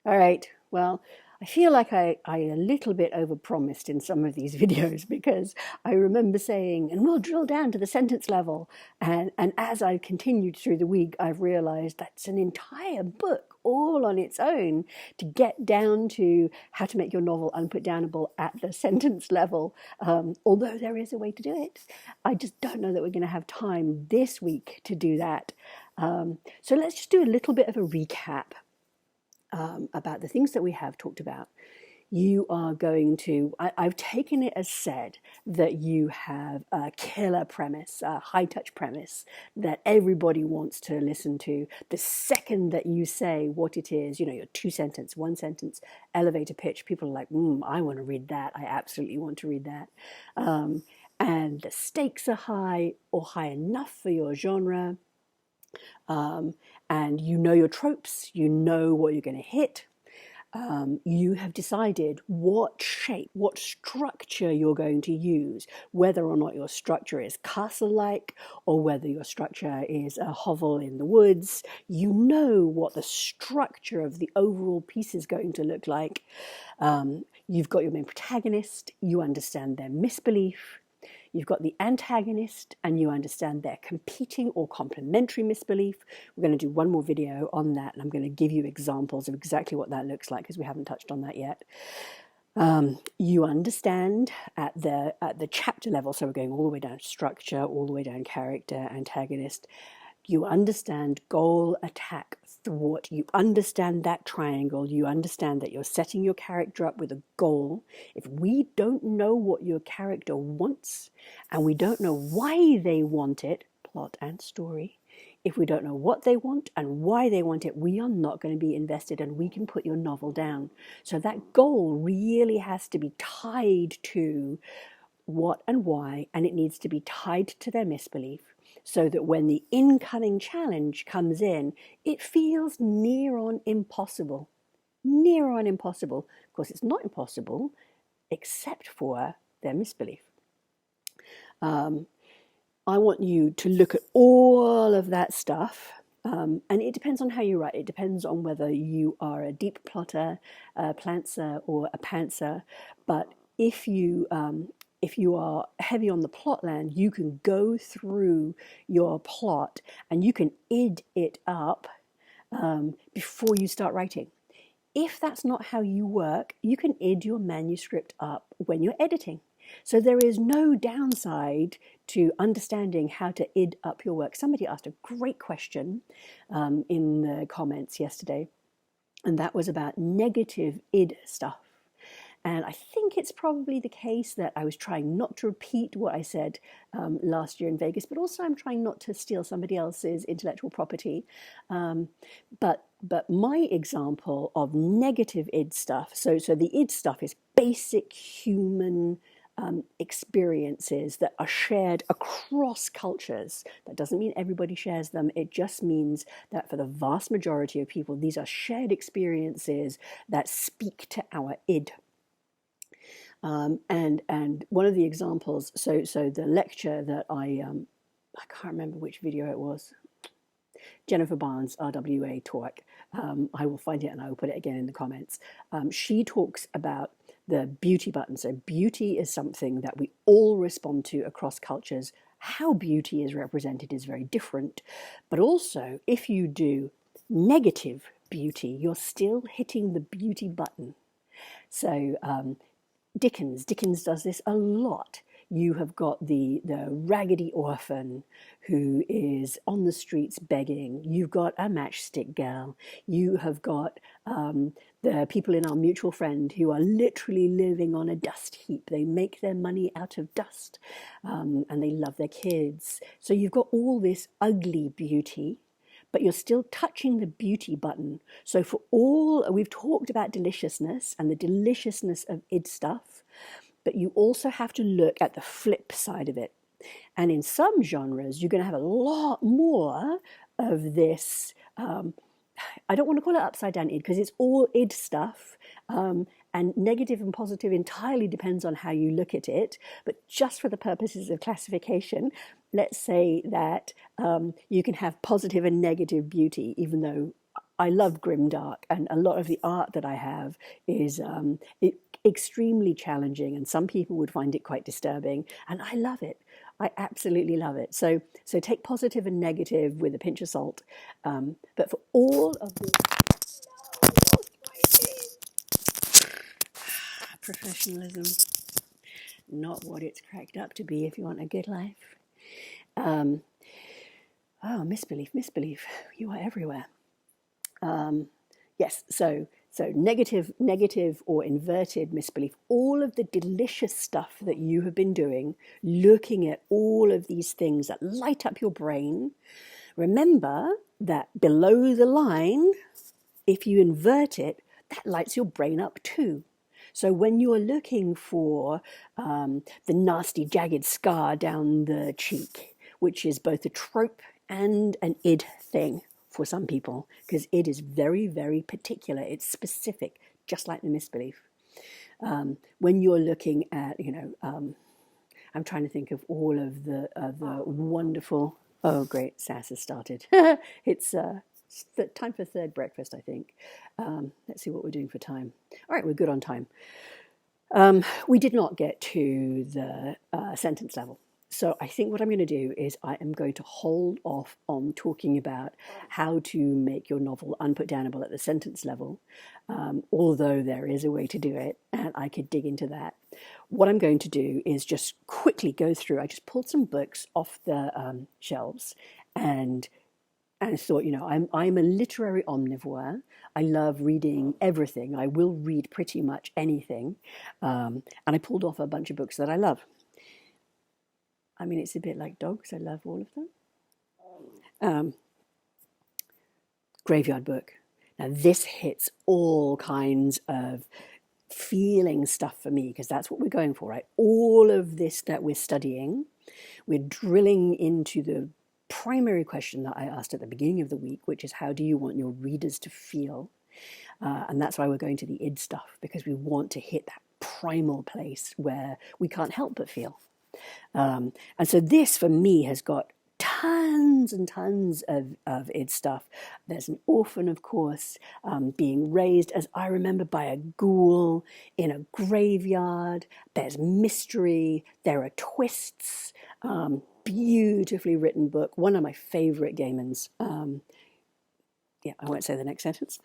All right. Well, I feel like I a little bit overpromised in some of these videos because I remember saying, and we'll drill down to the sentence level. And as I've continued through the week, I've realized that's an entire book all on its own to get down to how to make your novel unputdownable at the sentence level. Although there is a way to do it, I just don't know that we're going to have time this week to do that. So let's just do a little bit of a recap about the things that we have talked about. You are going to, I've taken it as said that you have a killer premise, a high touch premise that everybody wants to listen to. The second that you say what it is, you know, your two sentence, one sentence, elevator pitch, people are like, I want to read that. I absolutely want to read that. And the stakes are high or high enough for your genre. And you know your tropes, you know what you're going to hit. You have decided what shape, what structure you're going to use, whether or not your structure is castle-like or whether your structure is a hovel in the woods. You know what the structure of the overall piece is going to look like. You've got your main protagonist, you understand their misbelief. You've got the antagonist and you understand their competing or complementary misbelief. We're going to do one more video on that and I'm going to give you examples of exactly what that looks like because we haven't touched on that yet. You understand at the chapter level, so we're going all the way down structure, all the way down character, antagonist. You understand goal, attack, thwart. You understand that triangle. You understand that you're setting your character up with a goal. If we don't know what your character wants and we don't know why they want it, plot and story, if we don't know what they want and why they want it, we are not going to be invested and we can put your novel down. So that goal really has to be tied to what and why, and it needs to be tied to their misbelief so that when the incoming challenge comes in, it feels near on impossible. Near on impossible. Of course, it's not impossible, except for their misbelief. I want you to look at all of that stuff. And it depends on how you write. It depends on whether you are a deep plotter, a plantser, or a pantser. But if you are heavy on the plot land, you can go through your plot and you can id it up before you start writing. If that's not how you work, you can id your manuscript up when you're editing. So there is no downside to understanding how to id up your work. Somebody asked a great question in the comments yesterday, and that was about negative id stuff. And I think it's probably the case that I was trying not to repeat what I said last year in Vegas, but also I'm trying not to steal somebody else's intellectual property. But my example of negative id stuff, so the id stuff is basic human experiences that are shared across cultures. That doesn't mean everybody shares them. It just means that for the vast majority of people, these are shared experiences that speak to our id. And one of the examples, so the lecture that I can't remember which video it was, Jennifer Barnes, RWA talk, I will find it and I will put it again in the comments. She talks about the beauty button. So beauty is something that we all respond to across cultures. How beauty is represented is very different. But also, if you do negative beauty, you're still hitting the beauty button. So Dickens does this a lot. You have got the raggedy orphan who is on the streets begging. You've got a matchstick girl. You have got the people in Our Mutual Friend who are literally living on a dust heap. They make their money out of dust and they love their kids. So you've got all this ugly beauty, but you're still touching the beauty button. So for all, we've talked about deliciousness and the deliciousness of id stuff, but you also have to look at the flip side of it. And in some genres, you're going to have a lot more of this. I don't want to call it upside down id because it's all id stuff. And negative and positive entirely depends on how you look at it. But just for the purposes of classification, let's say that you can have positive and negative beauty, even though I love grimdark, and a lot of the art that I have is extremely challenging, and some people would find it quite disturbing, and I love it. I absolutely love it. So take positive and negative with a pinch of salt. But for all of the professionalism, not what it's cracked up to be if you want a good life. Oh, misbelief, you are everywhere. Yes, so negative or inverted misbelief, all of the delicious stuff that you have been doing, looking at all of these things that light up your brain. Remember that below the line, if you invert it, that lights your brain up too. So when you're looking for the nasty jagged scar down the cheek, which is both a trope and an id thing for some people, because it is very, very particular. It's specific, just like the misbelief. When you're looking at, I'm trying to think of all of the wonderful. Oh, great! SAS has started. It's time for third breakfast, I think. Let's see what we're doing for time. All right, we're good on time. We did not get to the sentence level. So I think what I'm going to do is I am going to hold off on talking about how to make your novel unputdownable at the sentence level, although there is a way to do it, and I could dig into that. What I'm going to do is just quickly go through. I just pulled some books off the shelves, and I thought, I'm a literary omnivore. I love reading everything. I will read pretty much anything, and I pulled off a bunch of books that I love. I mean, it's a bit like dogs. I love all of them. Graveyard Book. Now, this hits all kinds of feeling stuff for me, because that's what we're going for, right? All of this that we're studying, we're drilling into the primary question that I asked at the beginning of the week, which is, how do you want your readers to feel? And that's why we're going to the id stuff, because we want to hit that primal place where we can't help but feel. And so this, for me, has got tons and tons of id stuff. There's an orphan, of course, being raised, as I remember, by a ghoul in a graveyard. There's mystery. There are twists. Beautifully written book. One of my favorite Gaimans. I won't say the next sentence.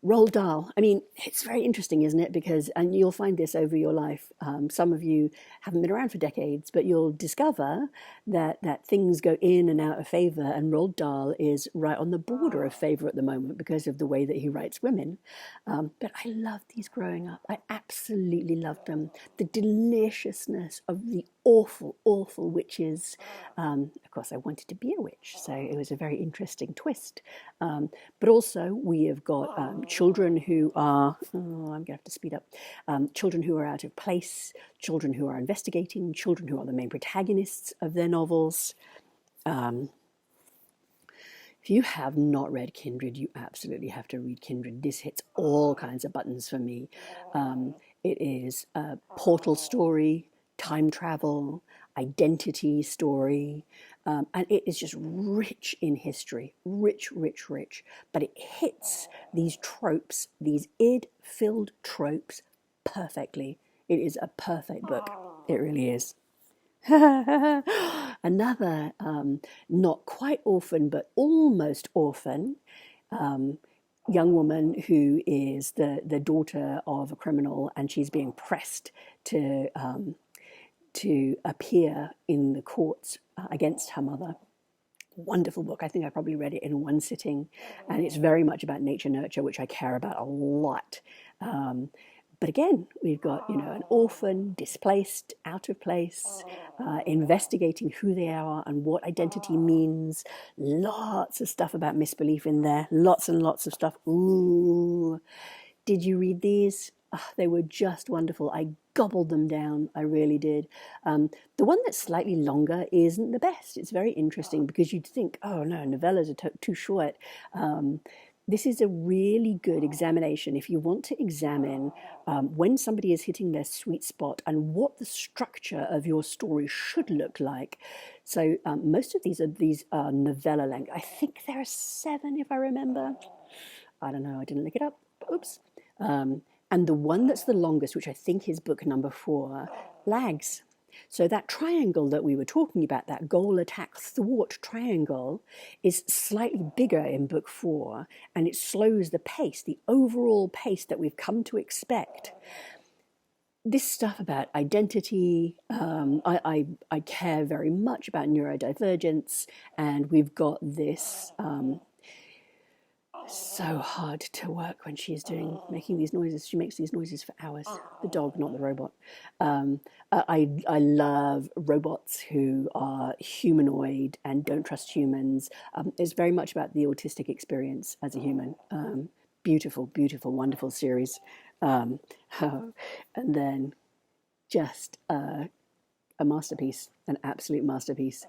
Roald Dahl. I mean, it's very interesting, isn't it? Because, and you'll find this over your life. Some of you haven't been around for decades, but you'll discover that things go in and out of favor. And Roald Dahl is right on the border of favor at the moment because of the way that he writes women. But I loved these growing up. I absolutely loved them. The deliciousness of the awful, awful witches. Of course, I wanted to be a witch, so it was a very interesting twist. But also, we have got children who are, I'm going to have to speed up, children who are out of place, children who are investigating, children who are the main protagonists of their novels. If you have not read Kindred, you absolutely have to read Kindred. This hits all kinds of buttons for me. It is a portal story, time travel, identity story, and it is just rich in history, rich, but it hits these tropes, these id-filled tropes perfectly. It is a perfect book. It really is. Another not quite orphan, but almost orphan, young woman who is the daughter of a criminal, and she's being pressed to appear in the courts against her mother. Wonderful book. I think I probably read it in one sitting, and it's very much about nature nurture, which I care about a lot. But again, we've got, an orphan, displaced, out of place, investigating who they are and what identity means. Lots of stuff about misbelief in there. Lots and lots of stuff. Ooh, did you read these? They were just wonderful. I gobbled them down. I really did. The one that's slightly longer isn't the best. It's very interesting because you'd think, oh no, novellas are too short. This is a really good examination if you want to examine when somebody is hitting their sweet spot and what the structure of your story should look like. So most of these are novella length. I think there are 7 if I remember. I don't know, I didn't look it up. Oops. And the one that's the longest, which I think is book number 4, lags. So that triangle that we were talking about, that goal, attack, thwart triangle, is slightly bigger in book 4, and it slows the pace, the overall pace that we've come to expect. This stuff about identity, I care very much about neurodivergence, and we've got this so hard to work when she's making these noises. She makes these noises for hours. The dog, not the robot. I love robots who are humanoid and don't trust humans. It's very much about the autistic experience as a human. Beautiful, beautiful, wonderful series. And then just a masterpiece, an absolute masterpiece.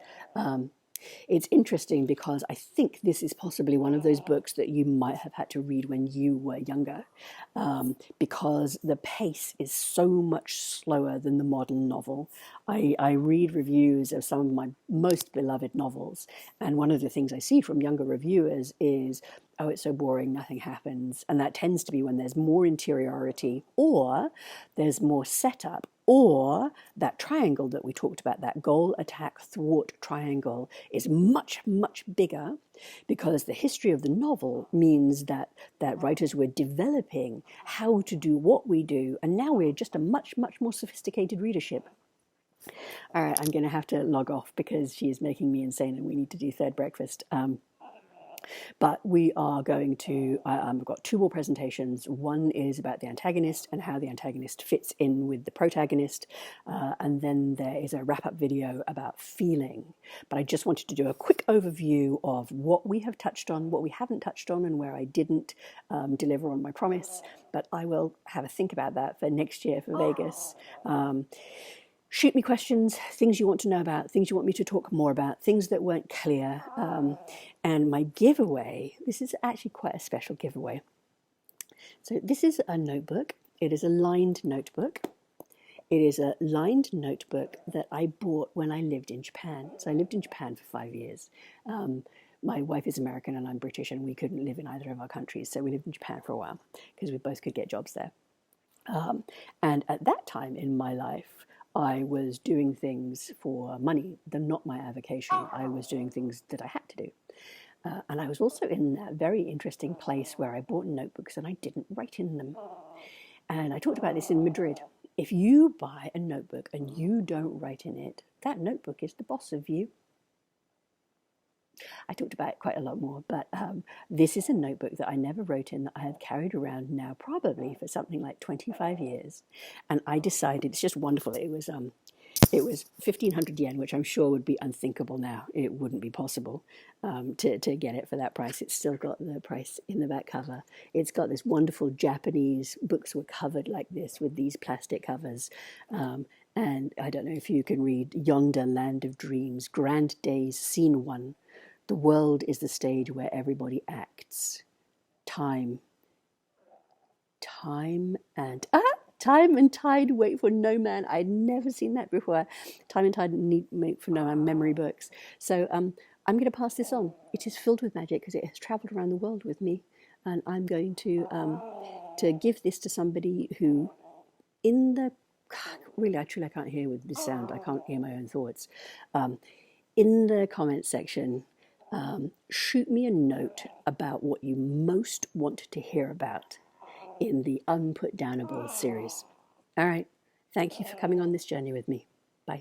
It's interesting because I think this is possibly one of those books that you might have had to read when you were younger, because the pace is so much slower than the modern novel. I read reviews of some of my most beloved novels, and one of the things I see from younger reviewers is, oh, it's so boring, nothing happens. And that tends to be when there's more interiority, or there's more setup, or that triangle that we talked about, that goal, attack, thwart triangle, is much, much bigger, because the history of the novel means that writers were developing how to do what we do, and now we're just a much, much more sophisticated readership. All right, I'm going to have to log off because she is making me insane and we need to do third breakfast. But we are going to, I've got 2 more presentations. One is about the antagonist and how the antagonist fits in with the protagonist. And then there is a wrap-up video about feeling. But I just wanted to do a quick overview of what we have touched on, what we haven't touched on, and where I didn't deliver on my promise. But I will have a think about that for next year for Vegas. Shoot me questions, things you want to know about, things you want me to talk more about, things that weren't clear. And my giveaway, this is actually quite a special giveaway. So this is a notebook. It is a lined notebook. It is a lined notebook that I bought when I lived in Japan. So I lived in Japan for 5 years. My wife is American and I'm British, and we couldn't live in either of our countries. So we lived in Japan for a while because we both could get jobs there. And at that time in my life, I was doing things for money, not my avocation. I was doing things that I had to do. And I was also in that very interesting place where I bought notebooks and I didn't write in them. And I talked about this in Madrid. If you buy a notebook and you don't write in it, that notebook is the boss of you. I talked about it quite a lot more, but this is a notebook that I never wrote in, that I have carried around now probably for something like 25 years. And I decided, it's just wonderful. It was 1,500 yen, which I'm sure would be unthinkable now. It wouldn't be possible to get it for that price. It's still got the price in the back cover. It's got this wonderful Japanese, books were covered like this with these plastic covers. And I don't know if you can read Yonder Land of Dreams, Grand Days, Scene 1. The world is the stage where everybody acts. Time and tide wait for no man. I'd never seen that before. Time and tide wait for no man, memory books. So I'm going to pass this on. It is filled with magic because it has traveled around the world with me. And I'm going to give this to somebody who really, actually, I can't hear with this sound. I can't hear my own thoughts. In the comments section, shoot me a note about what you most want to hear about in the Unputdownable series. All right. Thank you for coming on this journey with me. Bye.